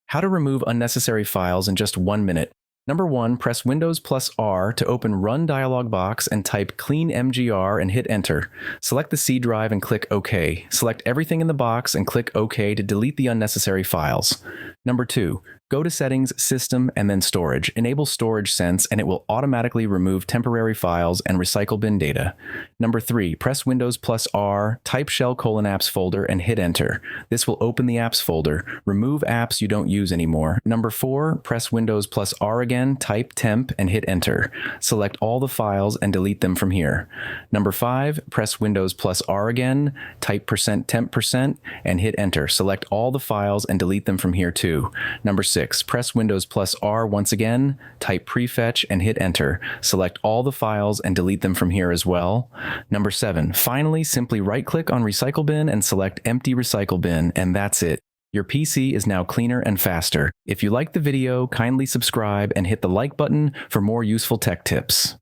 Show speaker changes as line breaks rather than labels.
How to remove unnecessary files in just 1 minute. Number 1, press Windows plus R to open Run dialog box and type Cleanmgr and hit Enter. Select the C drive and click OK. Select everything in the box and click OK to delete the unnecessary files. Number 2, go to Settings, System, and then Storage. Enable Storage Sense and it will automatically remove temporary files and recycle bin data. Number 3, press Windows plus R, type shell:appsfolder and hit Enter. This will open the apps folder. Remove apps you don't use anymore. Number 4, press Windows plus R again, type temp and hit Enter. Select all the files and delete them from here. Number 5, press Windows plus R again, type %temp% and hit Enter. Select all the files and delete them from here too. Number 6, press Windows plus R once again, type Prefetch and hit Enter. Select all the files and delete them from here as well. Number 7, finally simply right-click on Recycle Bin and select Empty Recycle Bin, and that's it. Your PC is now cleaner and faster. If you liked the video, kindly subscribe and hit the like button for more useful tech tips.